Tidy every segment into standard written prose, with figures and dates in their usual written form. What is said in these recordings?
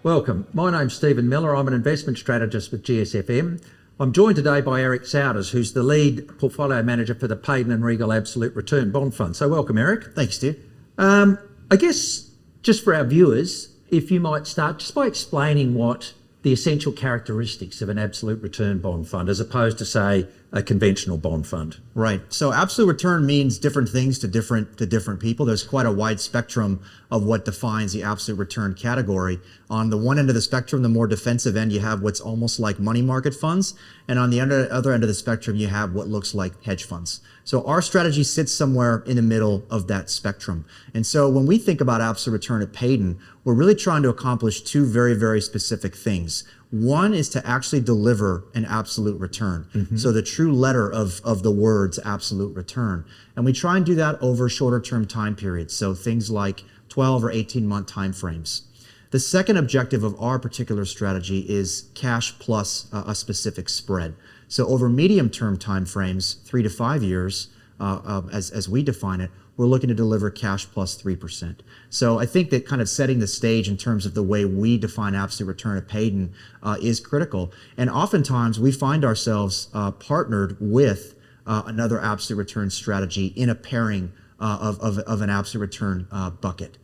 Welcome. My name's Stephen Miller. I'm an investment strategist with GSFM. I'm joined today by Eric Souders, who's the lead portfolio manager for the Payden and Rygel Absolute Return Bond Fund. So welcome, Eric. Thanks, Steve. I guess just for our viewers, if you might start just by explaining what the essential characteristics of an absolute return bond fund as opposed to, say, a conventional bond fund. Right. So absolute return means different things to different people. There's quite a wide spectrum of what defines the absolute return category. On the one end of the spectrum, the more defensive end, you have what's almost like money market funds. And on the other end of the spectrum, you have what looks like hedge funds. So our strategy sits somewhere in the middle of that spectrum. And so when we think about absolute return at Payden, we're really trying to accomplish two very, very specific things. One is to actually deliver an absolute return. Mm-hmm. So the true letter of the words absolute return. And we try and do that over shorter term time periods. So things like 12 or 18-month time frames. The second objective of our particular strategy is cash plus a specific spread. So over medium term time frames, 3 to 5 years, as we define it, we're looking to deliver cash plus 3%. So I think that kind of setting the stage in terms of the way we define absolute return at Payden is critical. And oftentimes we find ourselves partnered with another absolute return strategy in a pairing of an absolute return bucket.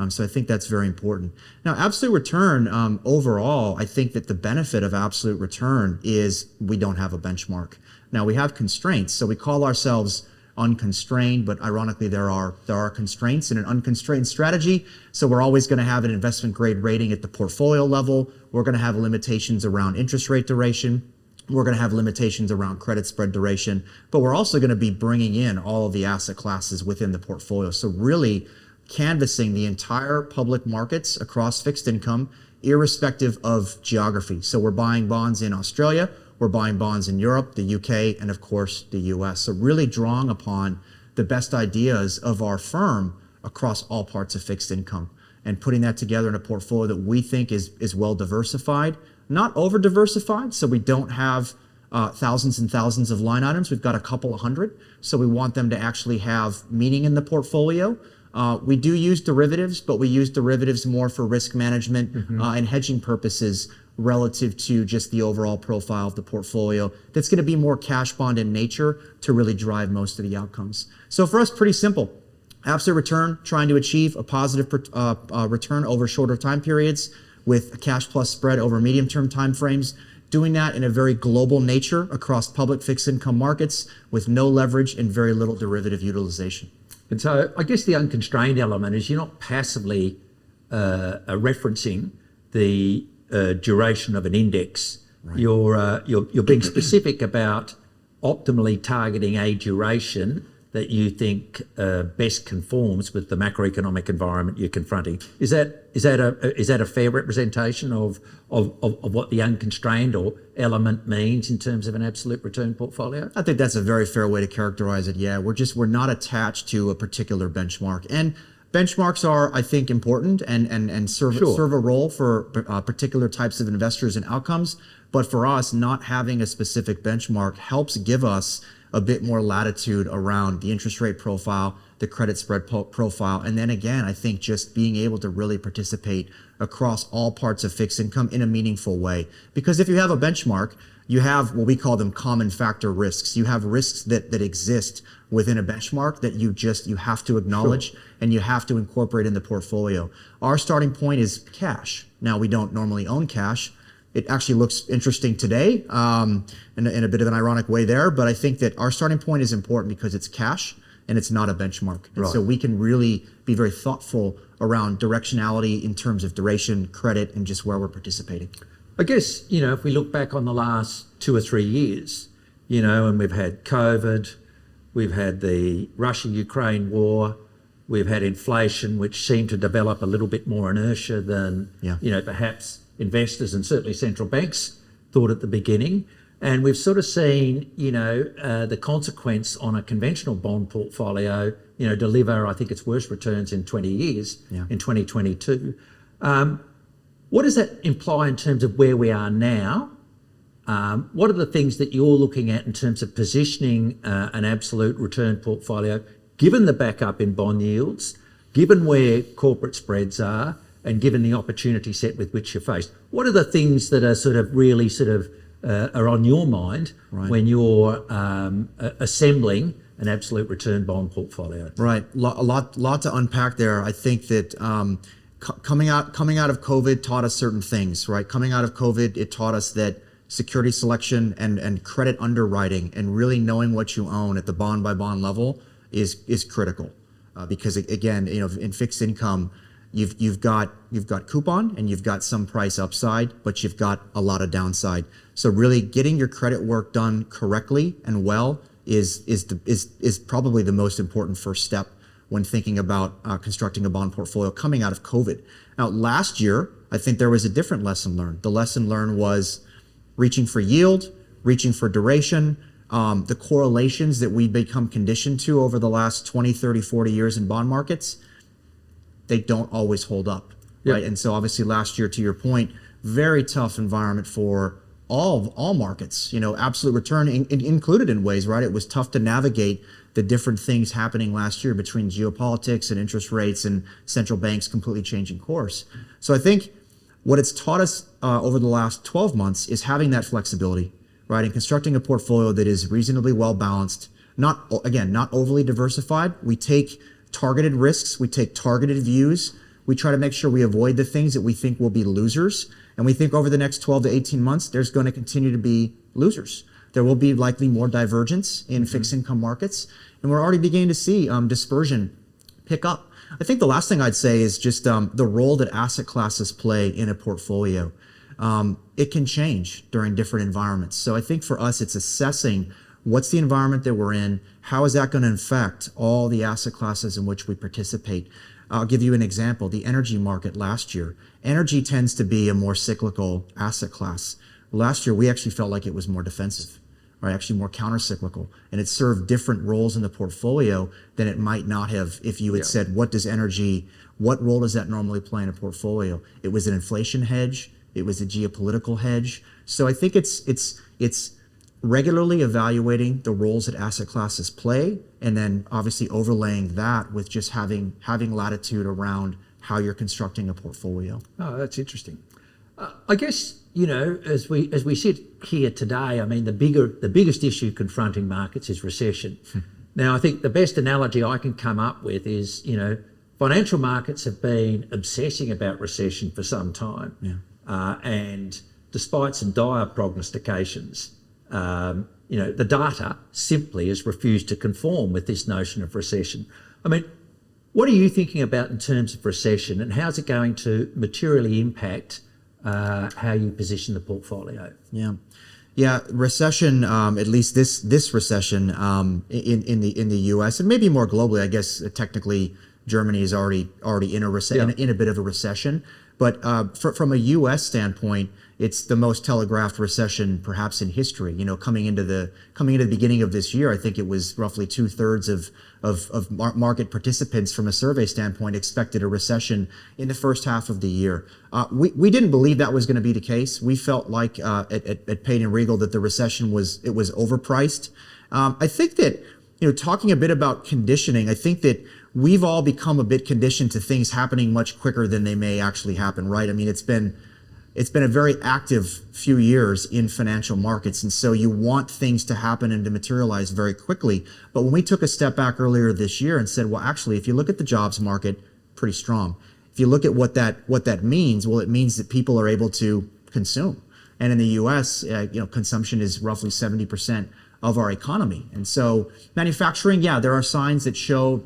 So I think that's very important. Now, absolute return, overall, I think that the benefit of absolute return is we don't have a benchmark. Now, we have constraints, so we call ourselves unconstrained, but ironically, there are constraints in an unconstrained strategy. So we're always going to have an investment grade rating at the portfolio level. We're going to have limitations around interest rate duration. We're going to have limitations around credit spread duration, but we're also going to be bringing in all of the asset classes within the portfolio. So really canvassing the entire public markets across fixed income, irrespective of geography. So we're buying bonds in Australia, we're buying bonds in Europe, the UK, and of course the US. So really drawing upon the best ideas of our firm across all parts of fixed income and putting that together in a portfolio that we think is well diversified, not over diversified. So we don't have thousands and thousands of line items. We've got a couple of hundred. So we want them to actually have meaning in the portfolio. We do use derivatives, but we use derivatives more for risk management and hedging purposes relative to just the overall profile of the portfolio. That's going to be more cash bond in nature to really drive most of the outcomes. So for us, pretty simple. Absolute return, trying to achieve a positive return over shorter time periods with a cash plus spread over medium-term time frames. Doing that in a very global nature across public fixed income markets with no leverage and very little derivative utilization. And so I guess the unconstrained element is you're not passively referencing the duration of an index. Right. You're being specific about optimally targeting a duration that you think best conforms with the macroeconomic environment you're confronting. Is that a fair representation of what the unconstrained or element means in terms of an absolute return portfolio? I think that's a very fair way to characterize it. Yeah, we're not attached to a particular benchmark. And benchmarks are, I think, important and serve a role for particular types of investors and outcomes. But for us, not having a specific benchmark helps give us a bit more latitude around the interest rate profile, the credit spread profile. And then again, I think just being able to really participate across all parts of fixed income in a meaningful way. Because if you have a benchmark, you have what we call them common factor risks. You have risks that exist within a benchmark that you have to acknowledge and you have to incorporate in the portfolio. Our starting point is cash. Now, we don't normally own cash. It actually looks interesting today in a bit of an ironic way there, but I think that our starting point is important because it's cash and it's not a benchmark. And so we can really be very thoughtful around directionality in terms of duration, credit, and just where we're participating. I guess, if we look back on the last 2 or 3 years, and we've had COVID, we've had the Russia-Ukraine war, we've had inflation, which seemed to develop a little bit more inertia than, perhaps investors and certainly central banks thought at the beginning. And we've sort of seen, the consequence on a conventional bond portfolio, deliver, I think, its worst returns in 20 years in 2022. What does that imply in terms of where we are now? What are the things that you're looking at in terms of positioning an absolute return portfolio, given the backup in bond yields, given where corporate spreads are, and given the opportunity set with which you're faced, what are the things that are sort of really sort of are on your mind when you're assembling an absolute return bond portfolio? Right, a lot to unpack there. I think that coming out of COVID taught us certain things. Right, coming out of COVID, it taught us that security selection and credit underwriting and really knowing what you own at the bond by bond level is critical, because again, in fixed income, you've got coupon and you've got some price upside, but you've got a lot of downside. So really getting your credit work done correctly and well is probably the most important first step when thinking about constructing a bond portfolio coming out of COVID. Now, last year, I think there was a different lesson learned. The lesson learned was reaching for yield, reaching for duration, the correlations that we become conditioned to over the last 20, 30, 40 years in bond markets, they don't always hold up, right? And so obviously last year, to your point, very tough environment for all markets, absolute return included in ways, right? It was tough to navigate the different things happening last year between geopolitics and interest rates and central banks completely changing course. So I think what it's taught us over the last 12 months is having that flexibility, right? And constructing a portfolio that is reasonably well balanced, not overly diversified. We take targeted risks, we take targeted views. We try to make sure we avoid the things that we think will be losers. And we think over the next 12 to 18 months, there's going to continue to be losers. There will be likely more divergence in fixed income markets. And we're already beginning to see dispersion pick up. I think the last thing I'd say is just the role that asset classes play in a portfolio. It can change during different environments. So I think for us, it's assessing what's the environment that we're in, how is that going to affect all the asset classes in which we participate. I'll give you an example. The energy market last year. Energy tends to be a more cyclical asset class. Last year, we actually felt like it was more defensive, right? Actually more counter-cyclical. And it served different roles in the portfolio than it might not have if you had said, what role does that normally play in a portfolio? It was an inflation hedge. It was a geopolitical hedge. So I think it's regularly evaluating the roles that asset classes play, and then obviously overlaying that with just having latitude around how you're constructing a portfolio. Oh, that's interesting. I guess, as we sit here today, I mean, the biggest issue confronting markets is recession. Now, I think the best analogy I can come up with is, financial markets have been obsessing about recession for some time. And despite some dire prognostications, the data simply has refused to conform with this notion of recession. I mean, what are you thinking about in terms of recession, and how's it going to materially impact how you position the portfolio? Yeah. Recession. At least this recession in the U.S. and maybe more globally. I guess technically Germany is already in a bit of a recession. But from a U.S. standpoint, it's the most telegraphed recession perhaps in history. Coming into the beginning of this year, I think it was roughly 2/3 of market participants from a survey standpoint expected a recession in the first half of the year. We didn't believe that was going to be the case. We felt like at Payden Rygel that the recession was overpriced. I think that talking a bit about conditioning, I think that we've all become a bit conditioned to things happening much quicker than they may actually happen, right? I mean, it's been a very active few years in financial markets, and so you want things to happen and to materialize very quickly. But when we took a step back earlier this year and said, well, actually, if you look at the jobs market, pretty strong. If you look at what that means, well, it means that people are able to consume. And in the U.S., consumption is roughly 70% of our economy. And so manufacturing, there are signs that show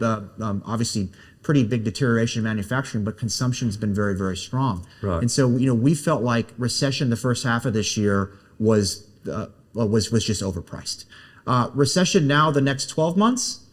obviously pretty big deterioration in manufacturing, but consumption has been very, very strong. Right. And so we felt like recession the first half of this year was just overpriced. Recession now the next 12 months,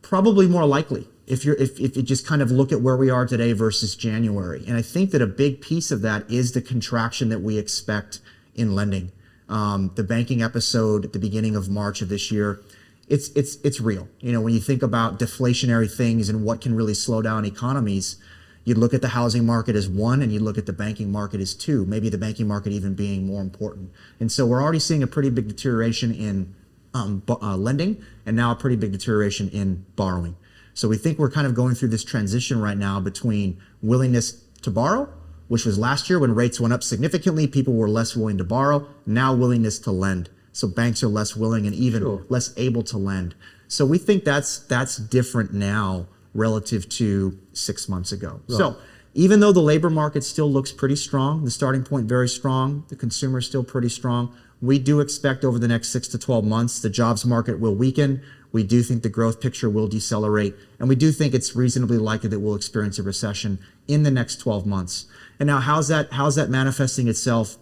probably more likely if you just kind of look at where we are today versus January. And I think that a big piece of that is the contraction that we expect in lending. The banking episode at the beginning of March of this year, it's real. When you think about deflationary things and what can really slow down economies, you look at the housing market as one, and you look at the banking market as two, maybe the banking market even being more important. And so we're already seeing a pretty big deterioration in lending, and now a pretty big deterioration in borrowing. So we think we're kind of going through this transition right now between willingness to borrow, which was last year when rates went up significantly, people were less willing to borrow, now willingness to lend. So banks are less willing and even less able to lend. So we think that's different now relative to 6 months ago. Right. So even though the labor market still looks pretty strong, the starting point very strong, the consumer is still pretty strong, we do expect over the next 6 to 12 months the jobs market will weaken. We do think the growth picture will decelerate, and we do think it's reasonably likely that we'll experience a recession in the next 12 months. And now how's that manifesting itself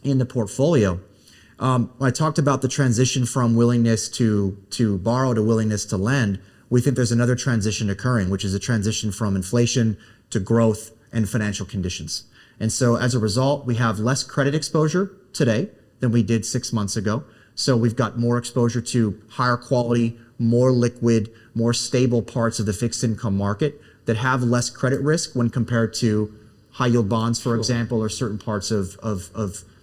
in the portfolio? I talked about the transition from willingness to borrow to willingness to lend. We think there's another transition occurring, which is a transition from inflation to growth and financial conditions. And so as a result, we have less credit exposure today than we did 6 months ago. So we've got more exposure to higher quality, more liquid, more stable parts of the fixed income market that have less credit risk when compared to high yield bonds, for example, or certain parts of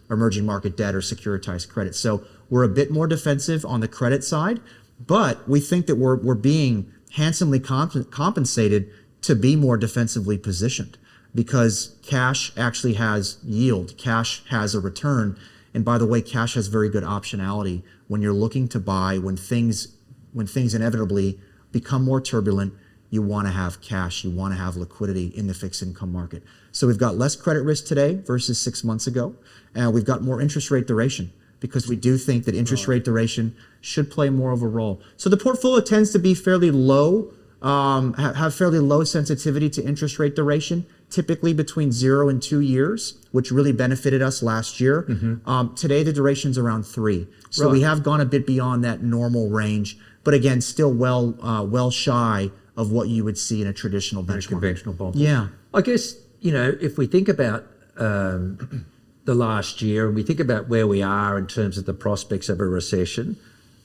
emerging market debt or securitized credit. So we're a bit more defensive on the credit side, but we think that we're being handsomely compensated to be more defensively positioned because cash actually has yield. Cash has a return. And by the way, cash has very good optionality when you're looking to buy, when things inevitably become more turbulent. You want to have cash, you want to have liquidity in the fixed income market. So we've got less credit risk today versus 6 months ago. And we've got more interest rate duration because we do think that interest rate duration should play more of a role. So the portfolio tends to be fairly low, have fairly low sensitivity to interest rate duration, typically between 0 and 2 years, which really benefited us last year. Today, the duration's around 3. So we have gone a bit beyond that normal range, but again, still well shy of what you would see in a traditional benchmark. Conventional bond. Yeah. I guess, if we think about the last year and we think about where we are in terms of the prospects of a recession,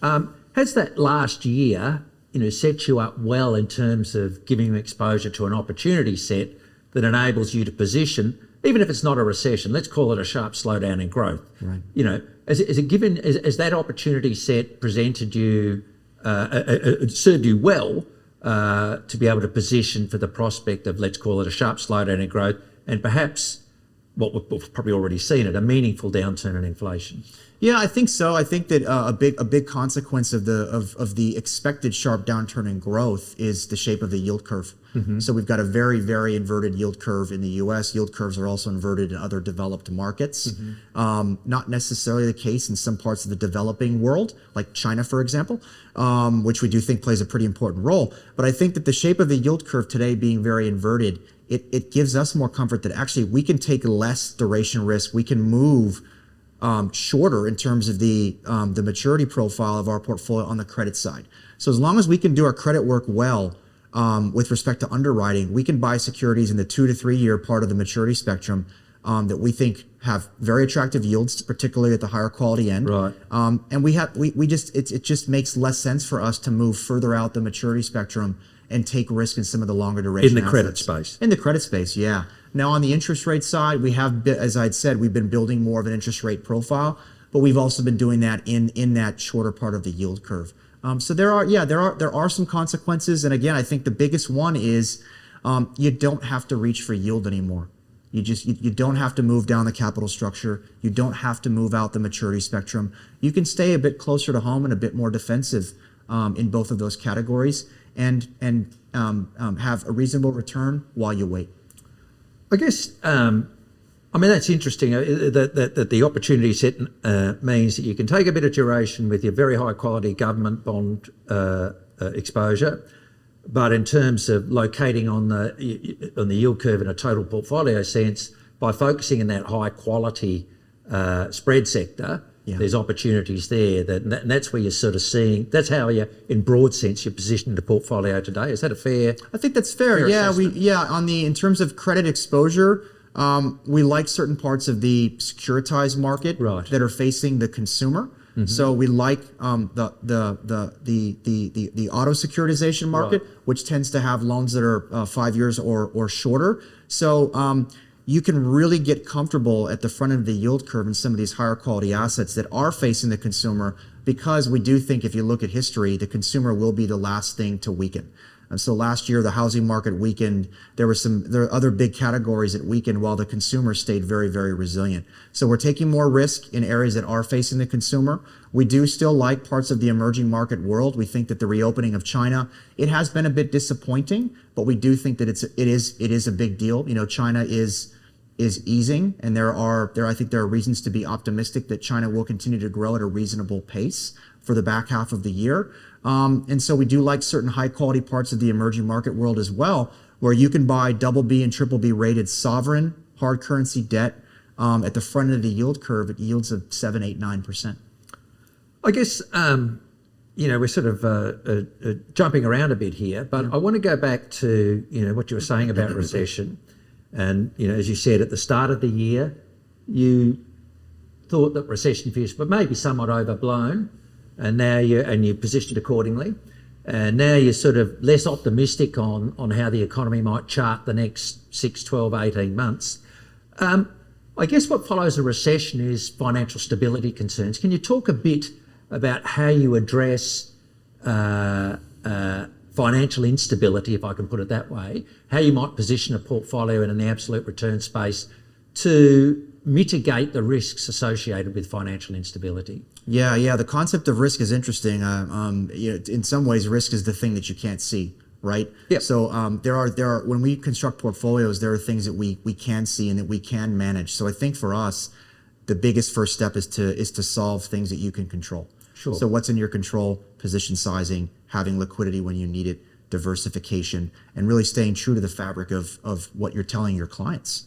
has that last year, set you up well in terms of giving you exposure to an opportunity set that enables you to position, even if it's not a recession, let's call it a sharp slowdown in growth. Right. Has that opportunity set presented you, served you well to be able to position for the prospect of, let's call it a sharp slowdown in growth and perhaps what we've probably already seen it, a meaningful downturn in inflation? Yeah, I think so. I think that a big consequence of the expected sharp downturn in growth is the shape of the yield curve. So we've got a very, very inverted yield curve in the U.S. Yield curves are also inverted in other developed markets. Not necessarily the case in some parts of the developing world, like China, for example, which we do think plays a pretty important role. But I think that the shape of the yield curve today being very inverted, it gives us more comfort that actually we can take less duration risk. We can move shorter in terms of the maturity profile of our portfolio on the credit side. So as long as we can do our credit work well with respect to underwriting, we can buy securities in the 2 to 3 year part of the maturity spectrum that we think have very attractive yields, particularly at the higher quality end. Right. And it just makes less sense for us to move further out the maturity spectrum and take risk in some of the longer duration in the credit assets. space. In the credit space, yeah. Now on the interest rate side, we have, as I'd said, we've been building more of an interest rate profile, but we've also been doing that in that shorter part of the yield curve. So there are some consequences, and again, I think the biggest one is you don't have to reach for yield anymore. You don't have to move down the capital structure. You don't have to move out the maturity spectrum. You can stay a bit closer to home and a bit more defensive in both of those categories, and have a reasonable return while you wait. I guess, that's interesting that the opportunity set means that you can take a bit of duration with your very high quality government bond exposure, but in terms of locating on the yield curve in a total portfolio sense, by focusing in that high quality spread sector, there's opportunities there and that's where you're sort of seeing, that's how you, in broad sense, you're positioning the portfolio today. Is that a fair? I think that's fair. In terms of credit exposure, we like certain parts of the securitized market that are facing the consumer. So we like the auto securitization market, which tends to have loans that are 5 years or shorter. So you can really get comfortable at the front end of the yield curve in some of these higher quality assets that are facing the consumer, because we do think if you look at history, the consumer will be the last thing to weaken. And so last year, the housing market weakened. There are other big categories that weakened while the consumer stayed very, very resilient. So we're taking more risk in areas that are facing the consumer. We do still like parts of the emerging market world. We think that the reopening of China, it has been a bit disappointing, but we do think that it is a big deal. China is easing, and I think there are reasons to be optimistic that China will continue to grow at a reasonable pace for the back half of the year. And so we do like certain high quality parts of the emerging market world as well, where you can buy BB and BBB rated sovereign hard currency debt at the front end of the yield curve at yields of 7, 8, 9%. I guess, we're sort of jumping around a bit here, but I want to go back to, what you were saying about recession. And, as you said, at the start of the year, you thought that recession fears were maybe somewhat overblown, and now you're positioned accordingly. And now you're sort of less optimistic on how the economy might chart the next 6, 12, 18 months. I guess what follows a recession is financial stability concerns. Can you talk a bit about how you address financial instability, if I can put it that way, how you might position a portfolio in an absolute return space to mitigate the risks associated with financial instability? Yeah. The concept of risk is interesting. In some ways, risk is the thing that you can't see, right? Yep. So there are when we construct portfolios, there are things that we can see and that we can manage. So I think for us, the biggest first step is to solve things that you can control. Sure. So what's in your control? Position sizing, having liquidity when you need it, diversification, and really staying true to the fabric of what you're telling your clients.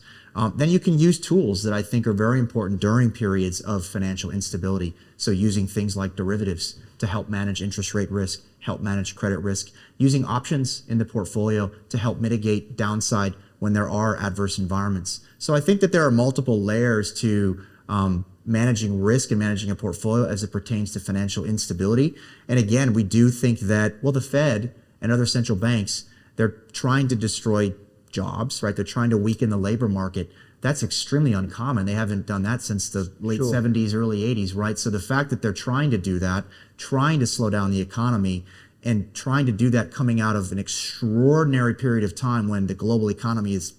Then you can use tools that I think are very important during periods of financial instability. So using things like derivatives to help manage interest rate risk, help manage credit risk, using options in the portfolio to help mitigate downside when there are adverse environments. So I think that there are multiple layers to managing risk and managing a portfolio as it pertains to financial instability. And again, we do think that, the Fed and other central banks, they're trying to destroy jobs, right? They're trying to weaken the labor market. That's extremely uncommon. They haven't done that since the late 70s, early 80s, right? So the fact that they're trying to do that, trying to slow down the economy, and trying to do that coming out of an extraordinary period of time when the global economy is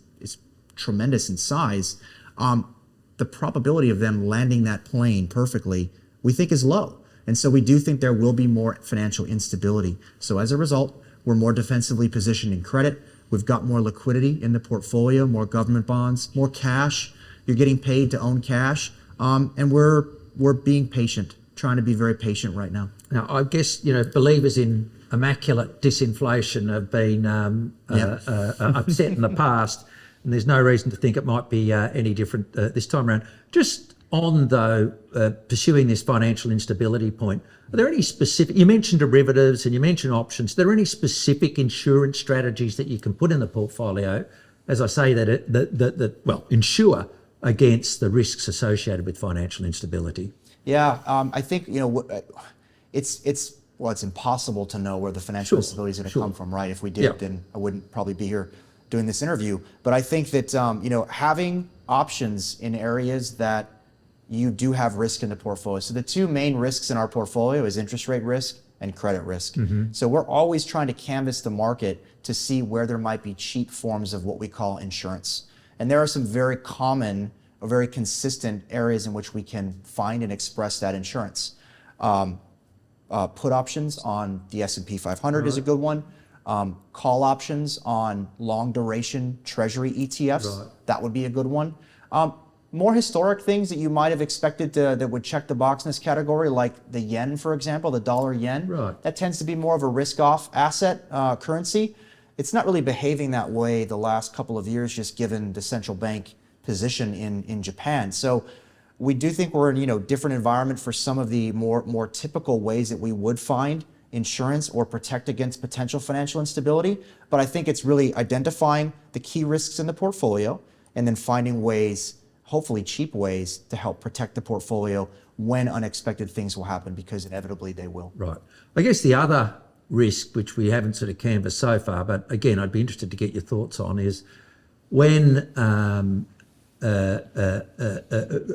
tremendous in size, the probability of them landing that plane perfectly, we think is low. And so we do think there will be more financial instability. So as a result, we're more defensively positioned in credit. We've got more liquidity in the portfolio, more government bonds, more cash. You're getting paid to own cash. And we're being patient, trying to be very patient right now. Now, I guess, believers in immaculate disinflation have been upset in the past, and there's no reason to think it might be any different this time around. Just on, though, pursuing this financial instability point, are there any specific, you mentioned derivatives and you mentioned options, are there any specific insurance strategies that you can put in the portfolio, as I say, that insure against the risks associated with financial instability? Yeah, I think, it's impossible to know where the financial instability is going to come from, right? If we did, then I wouldn't probably be here doing this interview. But I think that, having options in areas that you do have risk in the portfolio. So the two main risks in our portfolio is interest rate risk and credit risk. Mm-hmm. So we're always trying to canvass the market to see where there might be cheap forms of what we call insurance. And there are some very common or very consistent areas in which we can find and express that insurance. Put options on the S&P 500 is a good one. Call options on long duration treasury ETFs, that would be a good one. More historic things that you might have expected that would check the box in this category, like the yen, for example, the dollar yen. Right. That tends to be more of a risk-off asset currency. It's not really behaving that way the last couple of years, just given the central bank position in Japan. So we do think we're in different environment for some of the more typical ways that we would find insurance or protect against potential financial instability. But I think it's really identifying the key risks in the portfolio and then finding ways, hopefully cheap ways, to help protect the portfolio when unexpected things will happen, because inevitably they will. Right. I guess the other risk, which we haven't sort of canvassed so far, but again, I'd be interested to get your thoughts on, is when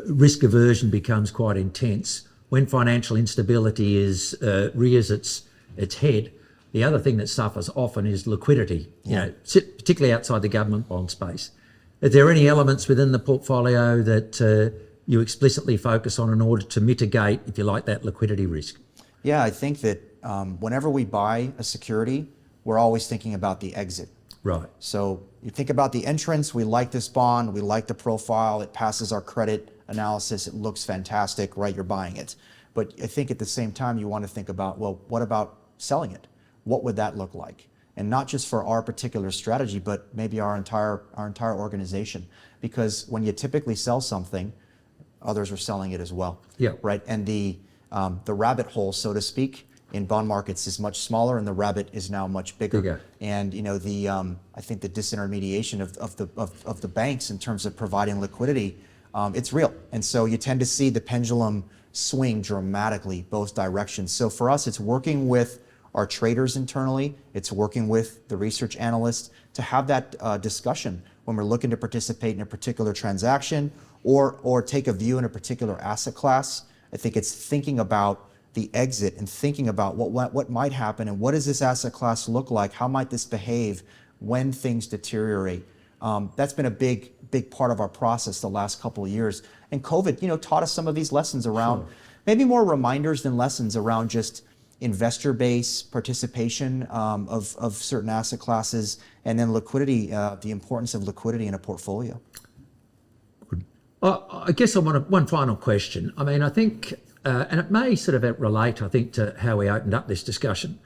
risk aversion becomes quite intense, when financial instability rears its head, The other thing that suffers often is liquidity, particularly outside the government bond space. Are there any elements within the portfolio that you explicitly focus on in order to mitigate, if you like, that liquidity risk? Yeah, I think that whenever we buy a security, we're always thinking about the exit. Right. So you think about the entrance, we like this bond, we like the profile, it passes our credit analysis, it looks fantastic, right, you're buying it. But I think at the same time you want to think about, well, what about selling it? What would that look like? And not just for our particular strategy, but maybe our entire organization. Because when you typically sell something, others are selling it as well. Yeah. Right. And the rabbit hole, so to speak, in bond markets is much smaller, and the rabbit is now much bigger. And I think the disintermediation of the banks in terms of providing liquidity, it's real. And so you tend to see the pendulum swing dramatically both directions. So for us, it's working with our traders internally, it's working with the research analysts to have that discussion when we're looking to participate in a particular transaction or take a view in a particular asset class. I think it's thinking about the exit and thinking about what might happen and what does this asset class look like? How might this behave when things deteriorate? That's been a big part of our process the last couple of years. And COVID, taught us some of these lessons around maybe more reminders than lessons around just investor base participation of certain asset classes, and then liquidity, the importance of liquidity in a portfolio. I guess I want one final question. I mean, I think, and it may sort of relate, I think, to how we opened up this discussion.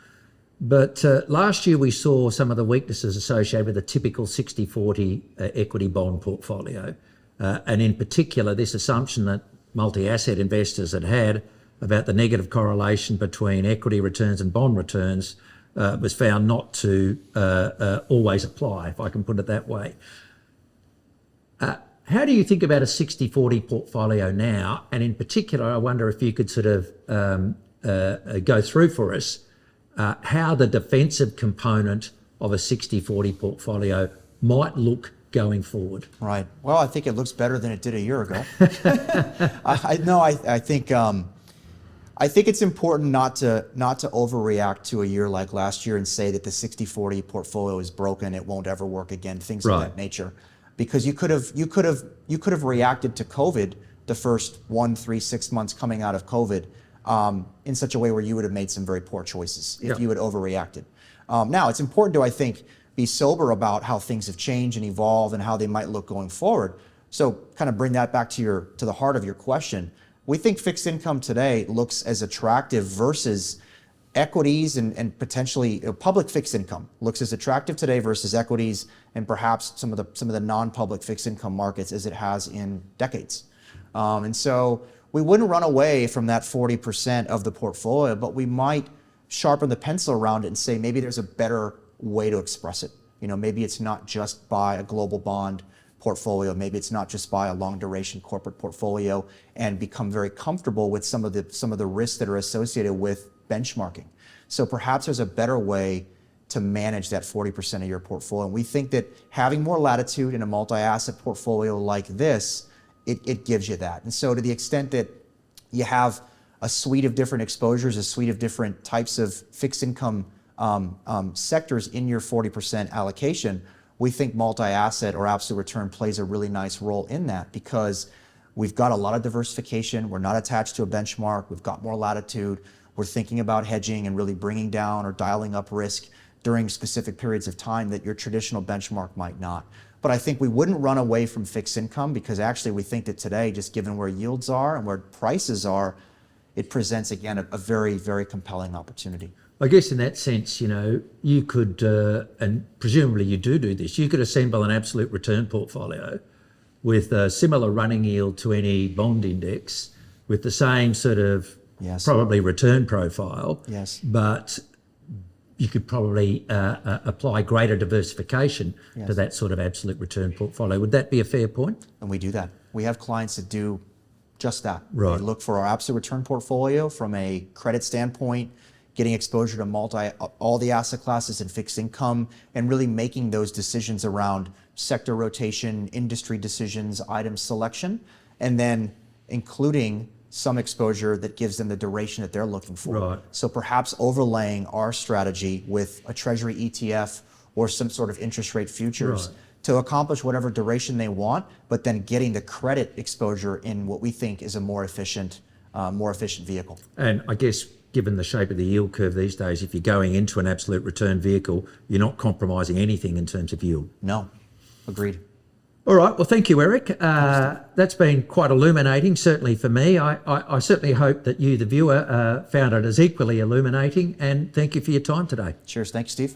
But last year we saw some of the weaknesses associated with a typical 60-40 equity bond portfolio. And in particular, this assumption that multi-asset investors had about the negative correlation between equity returns and bond returns was found not to always apply, if I can put it that way. How do you think about a 60-40 portfolio now? And in particular, I wonder if you could sort of go through for us how the defensive component of a 60-40 portfolio might look going forward. Right. Well, I think it looks better than it did a year ago. I think it's important not to overreact to a year like last year and say that the 60-40 portfolio is broken, it won't ever work again, things of that nature. Because you could have reacted to COVID the first 1, 3, 6 months coming out of COVID in such a way where you would have made some very poor choices if you had overreacted. Now it's important to, I think, be sober about how things have changed and evolved and how they might look going forward. So kind of bring that back to the heart of your question. We think fixed income today looks as attractive versus equities and potentially public fixed income looks as attractive today versus equities and perhaps some of the non-public fixed income markets as it has in decades. And so we wouldn't run away from that 40% of the portfolio, but we might sharpen the pencil around it and say maybe there's a better way to express it. Maybe it's not just buy a global bond portfolio, maybe it's not just buy a long duration corporate portfolio and become very comfortable with some of the risks that are associated with benchmarking. So perhaps there's a better way to manage that 40% of your portfolio. And we think that having more latitude in a multi-asset portfolio like this, it gives you that. And so to the extent that you have a suite of different exposures, a suite of different types of fixed income sectors in your 40% allocation, we think multi-asset or absolute return plays a really nice role in that because we've got a lot of diversification. We're not attached to a benchmark. We've got more latitude. We're thinking about hedging and really bringing down or dialing up risk during specific periods of time that your traditional benchmark might not. But I think we wouldn't run away from fixed income because actually we think that today, just given where yields are and where prices are, it presents, again, a very, very compelling opportunity. I guess in that sense, you could, and presumably you do this, you could assemble an absolute return portfolio with a similar running yield to any bond index with the same sort of probably return profile. Yes. But you could probably apply greater diversification to that sort of absolute return portfolio. Would that be a fair point? And we do that. We have clients that do just that. Right. They look for our absolute return portfolio from a credit standpoint, getting exposure to all the asset classes and fixed income, and really making those decisions around sector rotation, industry decisions, item selection, and then including some exposure that gives them the duration that they're looking for. Right. So perhaps overlaying our strategy with a treasury ETF or some sort of interest rate futures to accomplish whatever duration they want, but then getting the credit exposure in what we think is a more efficient vehicle. And I guess given the shape of the yield curve these days, if you're going into an absolute return vehicle, you're not compromising anything in terms of yield. No, agreed. All right. Well, thank you, Eric. That's been quite illuminating, certainly for me. I certainly hope that you, the viewer, found it as equally illuminating. And thank you for your time today. Cheers. Thanks, Steve.